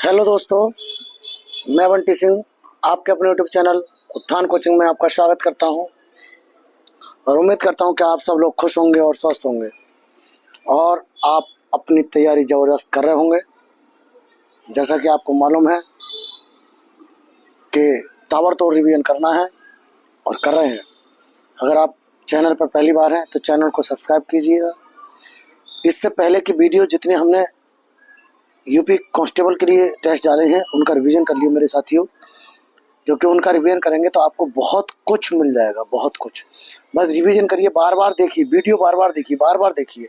Hello दोस्तों, मैं बंटी सिंह आपके अपने यूट्यूब चैनल उत्थान कोचिंग में आपका स्वागत करता हूं और उम्मीद करता हूं कि आप सब लोग खुश होंगे और स्वस्थ होंगे और आप अपनी तैयारी ज़बरदस्त कर रहे होंगे। जैसा कि आपको मालूम है कि ताबड़तोड़ रिवीजन करना है और कर रहे हैं। अगर आप चैनल पर पहली बार हैं तो चैनल को सब्सक्राइब कीजिएगा। इससे पहले की वीडियो जितने हमने यूपी कांस्टेबल के लिए टेस्ट डाले हैं उनका रिवीजन कर लिए मेरे साथियों, क्योंकि उनका रिवीजन करेंगे तो आपको बहुत कुछ मिल जाएगा, बहुत कुछ। बस रिवीजन करिए, बार बार देखिए वीडियो, बार बार देखिए, बार बार देखिए,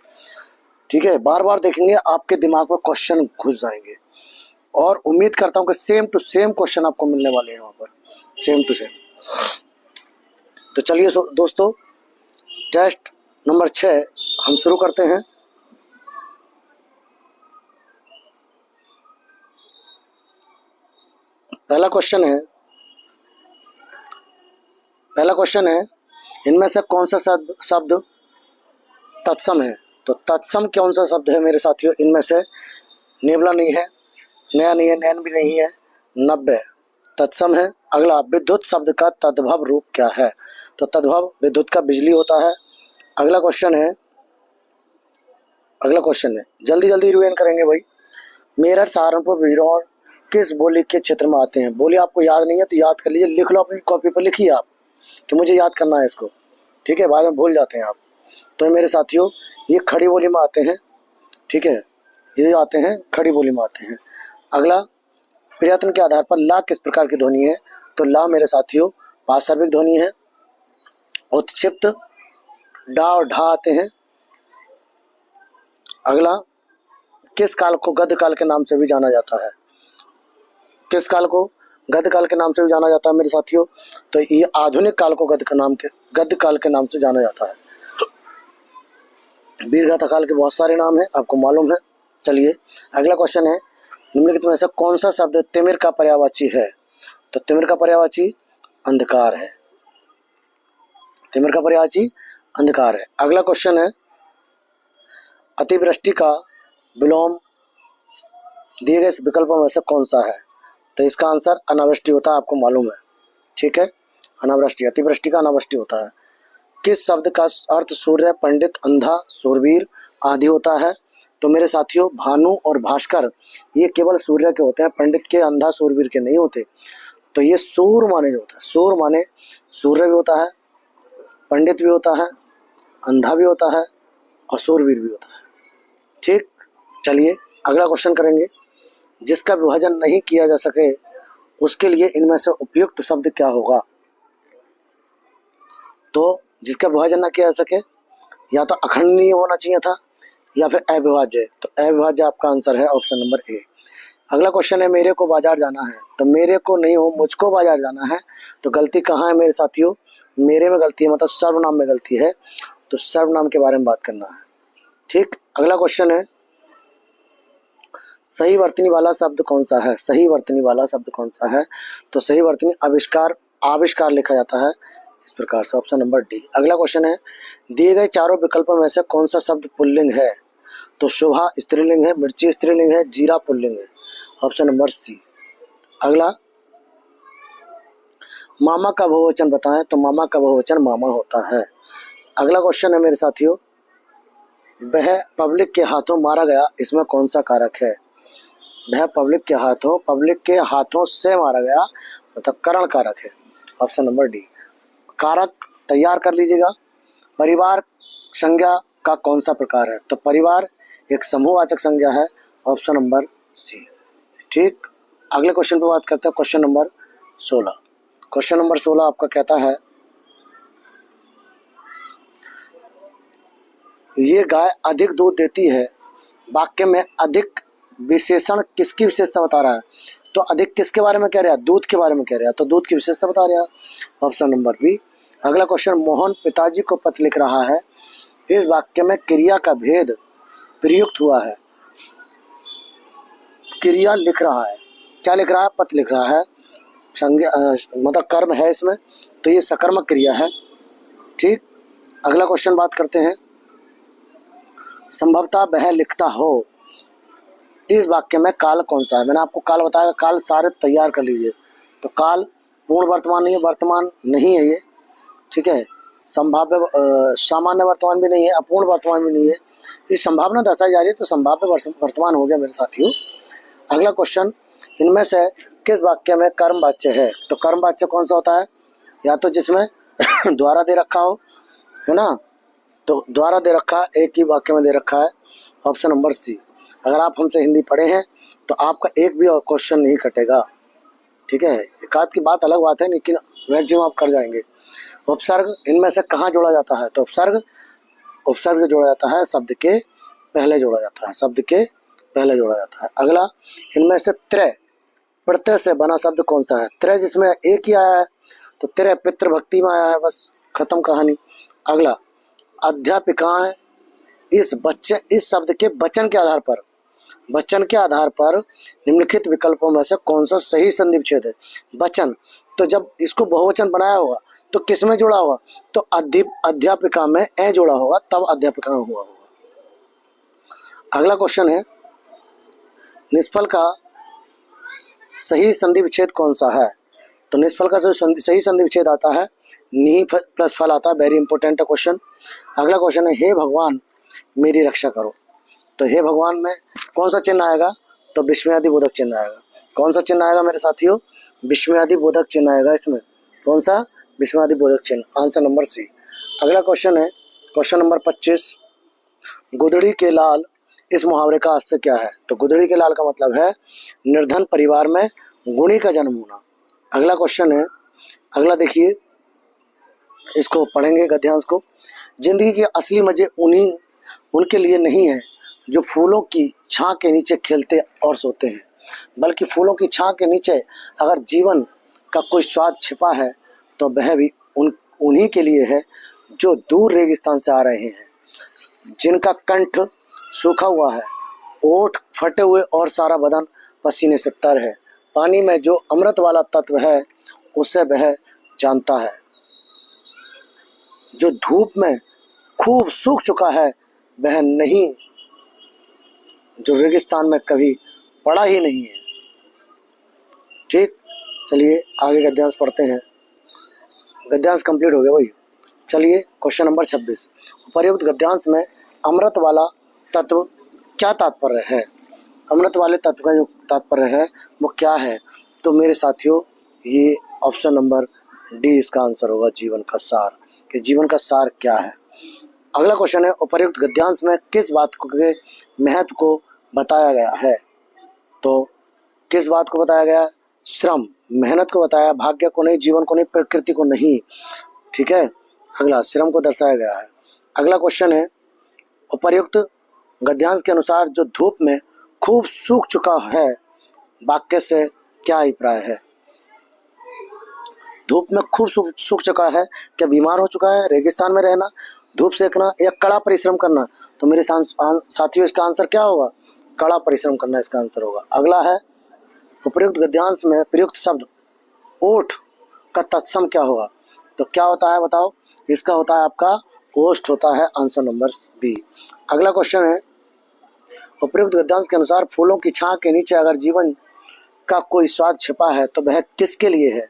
ठीक है। बार बार देखेंगे आपके दिमाग में क्वेश्चन घुस जाएंगे और उम्मीद करता हूँ कि सेम टू सेम क्वेश्चन आपको मिलने वाले हैं वहाँ पर, सेम टू सेम। तो चलिए दोस्तों, टेस्ट नंबर 6 हम शुरू करते हैं। पहला क्वेश्चन है इनमें से कौन सा शब्द तत्सम है। तो तत्सम कौन सा शब्द है मेरे साथियों? इनमें से नेबला नहीं है, नया नहीं है, नैन भी नहीं है, नब्बे तत्सम है। अगला, विद्युत शब्द का तद्भव रूप क्या है? तो तद्भव विद्युत का बिजली होता है। अगला क्वेश्चन है जल्दी जल्दी रिवीजन करेंगे भाई। मेरठ, सहारनपुर, बिजनौर किस बोली के क्षेत्र में आते हैं? बोली आपको याद नहीं है तो याद कर लीजिए, लिख लो अपनी कॉपी पर, लिखिए आप कि मुझे याद करना है इसको, ठीक है, बाद में भूल जाते हैं आप। तो मेरे साथियों ये खड़ी बोली में आते हैं, ठीक है, ये आते हैं खड़ी बोली में आते हैं। अगला, प्रयत्न के आधार पर ला किस प्रकार की ध्वनि है? तो ला मेरे साथियों पार्श्विक ध्वनि है। उत्क्षिप्त डा और ढा आते हैं। अगला, किस काल को गद्य काल के नाम से भी जाना जाता है? किस काल को गद्य काल के नाम से भी जाना जाता है मेरे साथियों? तो ये आधुनिक काल को गद्य काल के नाम से जाना जाता है। वीरगाथा काल के बहुत सारे नाम हैं, आपको मालूम है। चलिए अगला क्वेश्चन है, निम्नलिखित में से कौन सा शब्द तिमिर का पर्यायवाची है? तो तिमिर का पर्यायवाची अंधकार है। तिमिर का पर्यायवाची अंधकार है। अगला क्वेश्चन है, अतिवृष्टि का विलोम दिए गए विकल्पों में से कौन सा है? तो इसका आंसर अनावृष्टि होता है, आपको मालूम है, ठीक है। अनावृष्टि, अतिवृष्टि का अनावृष्टि होता है। किस शब्द का अर्थ सूर्य, पंडित, अंधा, सूरवीर आदि होता है? तो मेरे साथियों भानु और भास्कर ये केवल सूर्य के होते हैं, पंडित के, अंधा, सूरवीर के नहीं होते। तो ये सूर माने जो होता है, सूर माने सूर्य भी होता है, पंडित भी होता है, अंधा भी होता है और सूरवीर भी होता है, ठीक। चलिए अगला क्वेश्चन करेंगे, जिसका विभाजन नहीं किया जा सके उसके लिए इनमें से उपयुक्त शब्द क्या होगा? तो जिसका विभाजन ना किया जा सके, या तो अखंडनीय होना चाहिए था या फिर अविभाज्य। तो अविभाज्य आपका आंसर है, ऑप्शन नंबर ए। अगला क्वेश्चन है, मेरे को बाजार जाना है। तो मेरे को नहीं हो, मुझको बाजार जाना है। तो गलती कहाँ है मेरे साथियों? मेरे में गलती है, मतलब सर्वनाम में गलती है। तो सर्वनाम के बारे में बात करना है, ठीक। अगला क्वेश्चन है, सही वर्तनी वाला शब्द कौन सा है? सही वर्तनी वाला शब्द कौन सा है? तो सही वर्तनी आविष्कार लिखा जाता है इस प्रकार से, ऑप्शन नंबर डी। अगला क्वेश्चन है, दिए गए चारों विकल्पों में से कौन सा शब्द पुल्लिंग है? तो शोभा स्त्रीलिंग है, मिर्ची स्त्रीलिंग है, जीरा पुल्लिंग है, ऑप्शन नंबर सी। अगला, मामा का बहुवचन बताएं। तो मामा का बहुवचन मामा होता है। अगला क्वेश्चन है मेरे साथियों, वह पब्लिक के हाथों मारा गया, इसमें कौन सा कारक है? वह पब्लिक के हाथों से मारा गया, मतलब करण कारक है, ऑप्शन नंबर डी। कारक तैयार कर लीजिएगा। परिवार संज्ञा का कौन सा प्रकार है? तो परिवार एक समूहवाचक संज्ञा है, ऑप्शन नंबर सी, ठीक। अगले क्वेश्चन पे बात करते हैं, क्वेश्चन नंबर 16। क्वेश्चन नंबर 16 आपका कहता है, ये गाय अधिक दूध देती है। वाक्य में अधिक विशेषण किसकी विशेषता बता रहा है? तो अधिक किसके बारे में कह रहा है? दूध के बारे में कह रहा है, तो दूध की विशेषता बता रहा है, ऑप्शन नंबर बी। अगला क्वेश्चन, मोहन पिताजी को पत्र लिख रहा है। इस वाक्य में क्रिया का भेद प्रयुक्त हुआ है। क्रिया लिख रहा है, क्या लिख रहा है? पत्र लिख रहा है, संज्ञा मतलब कर्म है इसमें, तो ये सकर्मक क्रिया है, ठीक। अगला क्वेश्चन बात करते हैं, संभवतः वह लिखता हो। इस वाक्य में काल कौन सा है? मैंने आपको काल बताया, काल सारे तैयार कर लीजिए। तो काल पूर्ण वर्तमान नहीं है, वर्तमान नहीं है ये, ठीक है। संभाव्य सामान्य वर्तमान भी नहीं है, अपूर्ण वर्तमान भी नहीं है, ये संभावना दर्शाई जा रही है, तो संभाव्य वर्तमान हो गया मेरे साथियों। अगला क्वेश्चन, इनमें से किस वाक्य में कर्मवाच्य है? तो कर्मवाच्य कौन सा होता है? या तो जिसमें द्वारा दे रखा हो, है ना, तो द्वारा दे रखा है, एक ही वाक्य में दे रखा है, ऑप्शन नंबर सी। अगर आप हमसे हिंदी पढ़े हैं तो आपका एक भी क्वेश्चन नहीं कटेगा, ठीक है। एक आध की बात अलग बात है, लेकिन मैक्सिमम आप कर जाएंगे। उपसर्ग इनमें से कहाँ जोड़ा जाता है? तो उपसर्ग जो जोड़ा जाता है शब्द के पहले जोड़ा जाता है, शब्द के पहले जोड़ा जाता है। अगला, इनमें से त्रय प्रत्यय से बना शब्द कौन सा है? त्रय जिसमें एक ही आया है, तो त्रय पितृभक्ति में आया है, बस खत्म कहानी। अगला, अध्यापिकाएं इस शब्द के वचन के आधार पर निम्नलिखित विकल्पों में से कौन सा सही संधि विच्छेद है? वचन, तो जब इसको बहुवचन बनाया होगा तो किस में जोड़ा होगा? तो अध्यापिका में ए जोड़ा होगा, तब अध्यापिका में हुआ होगा। अगला क्वेश्चन है, निष्फल का सही संधि विच्छेद कौन सा है? तो निष्फल का सही संधि विच्छेद आता है नी प्लस फल आता है, वेरी इंपॉर्टेंट क्वेश्चन। अगला क्वेश्चन है, हे भगवान मेरी रक्षा करो। तो हे भगवान में कौन सा चिन्ह आएगा? तो विस्मयादि बोधक चिन्ह आएगा। कौन सा चिन्ह आएगा मेरे साथियों? विस्मयादि बोधक चिन्ह आएगा इसमें। कौन सा? विस्मयादि बोधक चिन्ह, आंसर नंबर सी। अगला क्वेश्चन है क्वेश्चन नंबर 25, गुदड़ी के लाल इस मुहावरे का आशय क्या है? तो गुदड़ी के लाल का मतलब है निर्धन परिवार में गुणी का जन्म होना। अगला क्वेश्चन है, अगला देखिए, इसको पढ़ेंगे गद्यांश को। जिंदगी के असली मजे उनके लिए नहीं है जो फूलों की छां के नीचे खेलते और सोते हैं, बल्कि फूलों की छां के नीचे अगर जीवन का कोई स्वाद छिपा है तो वह भी उन्हीं के लिए है जो दूर रेगिस्तान से आ रहे हैं, जिनका कंठ सूखा हुआ है, ओठ फटे हुए और सारा बदन पसीने से तर है। पानी में जो अमृत वाला तत्व है उसे वह जानता है, जो धूप में खूब सूख चुका है वह नहीं, जो रेगिस्तान में कभी पड़ा ही नहीं है। ठीक, चलिए आगे गद्यांश पढ़ते हैं। गद्यांश कंप्लीट हो गया भाई। चलिए क्वेश्चन नंबर 26, उपर्युक्त गद्यांश में अमृत वाला तत्व क्या तात्पर्य है? अमृत वाले तत्व का जो तात्पर्य है वो क्या है? तो मेरे साथियों, ये ऑप्शन नंबर डी इसका आंसर होगा, जीवन का सार। कि जीवन का सार क्या है? अगला क्वेश्चन है, उपर्युक्त गद्यांश में किस बात के महत्व को बताया गया है? तो किस बात को बताया गया? श्रम, मेहनत को बताया, भाग्य को नहीं, जीवन को नहीं, प्रकृति को नहीं, ठीक है। अगला, श्रम को दर्शाया गया है। अगला क्वेश्चन है, उपर्युक्त गद्यांश के अनुसार जो धूप में खूब सूख चुका है वाक्य से क्या अभिप्राय है? धूप में खूब सूख चुका है, क्या बीमार हो चुका है, रेगिस्तान में रहना, धूप सेकना या कड़ा परिश्रम करना? तो मेरे साथियों इसका आंसर क्या होगा? कड़ा परिश्रम करना इसका आंसर होगा। अगला है, उपर्युक्त गद्यांश में प्रयुक्त शब्द ओठ का तत्सम क्या होगा? तो क्या होता है बताओ? इसका होता है आपका ओष्ठ होता है, आंसर नंबर बी। अगला क्वेश्चन है, उपर्युक्त गद्यांश के अनुसार फूलों की छां के नीचे अगर जीवन का कोई स्वाद छिपा है तो वह किसके लिए है?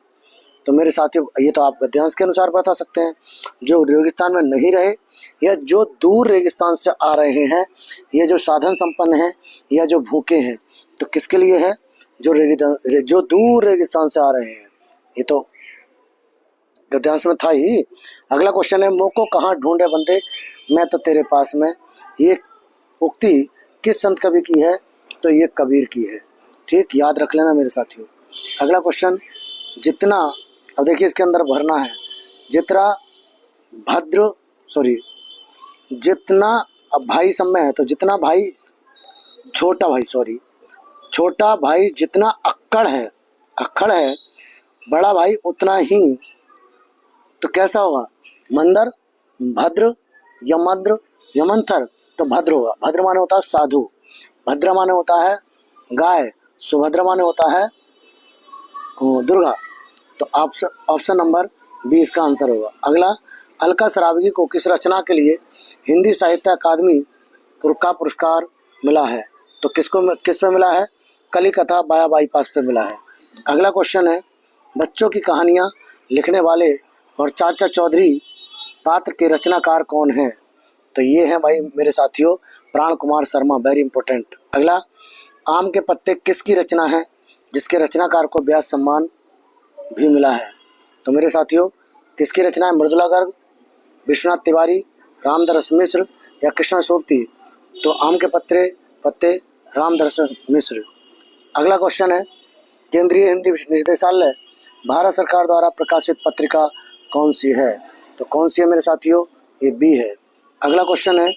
तो मेरे साथियों, ये तो आप गद्यांश के अनुसार बता सकते हैं, जो रेगिस्तान में नहीं रहे या जो दूर रेगिस्तान से आ रहे हैं, ये जो साधन संपन्न हैं या जो भूखे हैं, तो किसके लिए है? जो दूर रेगिस्तान से आ रहे हैं, ये तो गद्यांश में था ही। अगला क्वेश्चन है, मुँह को कहाँ ढूंढे बंदे मैं तो तेरे पास में, ये उक्ति किस संत कवि की है? तो ये कबीर की है। ठीक, याद रख लेना मेरे साथियों। अगला क्वेश्चन, जितना, अब देखिए इसके अंदर भरना है, जितना भाई सब में है, तो जितना भाई छोटा भाई जितना अक्कड़ है बड़ा भाई उतना ही, तो कैसा होगा? मंदर, भद्र, यमद्र, यमंथर, तो भद्र होगा। भद्र माने होता है साधु, भद्र माने होता है गाय, सुभद्र माने होता है दुर्गा, तो ऑप्शन नंबर बी इसका आंसर होगा। अगला, अलका सरावगी को किस रचना के लिए हिंदी साहित्य अकादमी का पुरस्कार मिला है? तो किस पे मिला है? कली कथा बाया बाईपास पे मिला है। अगला क्वेश्चन है, बच्चों की कहानियाँ लिखने वाले और चाचा चौधरी पात्र के रचनाकार कौन हैं? तो ये हैं भाई मेरे साथियों प्राण कुमार शर्मा, वेरी इंपॉर्टेंट। अगला, आम के पत्ते किसकी रचना है जिसके रचनाकार को व्यास सम्मान भी मिला है? तो मेरे साथियों किसकी रचना है? मृदुला गर्ग, विश्वनाथ तिवारी, रामदरस मिश्र या कृष्णा सोबती? तो आम के पत्ते रामदरस मिश्र। अगला क्वेश्चन है, केंद्रीय हिंदी निर्देशालय भारत सरकार द्वारा प्रकाशित पत्रिका कौन सी है? तो कौन सी है मेरे साथियों? ये बी है। अगला क्वेश्चन है,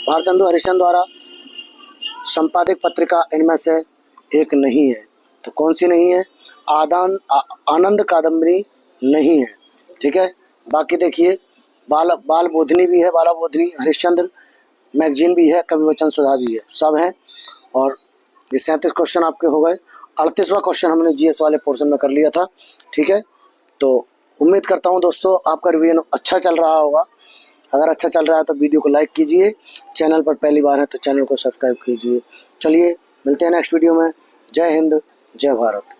भारतेंदु हरिश्चंद्र द्वारा संपादित पत्रिका इनमें से एक नहीं है। तो कौन सी नहीं है? आनंद कादम्बरी नहीं है। ठीक है, बाकी देखिए बाल बोधनी भी है, बाला बोधनी, हरिश्चंद्र मैगजीन भी है, कवि वचन सुधा भी है, सब हैं। और ये 37 क्वेश्चन आपके हो गए। 38वां क्वेश्चन हमने जीएस वाले पोर्शन में कर लिया था। ठीक है, तो उम्मीद करता हूँ दोस्तों आपका रिवीजन अच्छा चल रहा होगा। अगर अच्छा चल रहा है तो वीडियो को लाइक कीजिए, चैनल पर पहली बार है तो चैनल को सब्सक्राइब कीजिए। चलिए मिलते हैं नेक्स्ट वीडियो में। जय हिंद, जय भारत।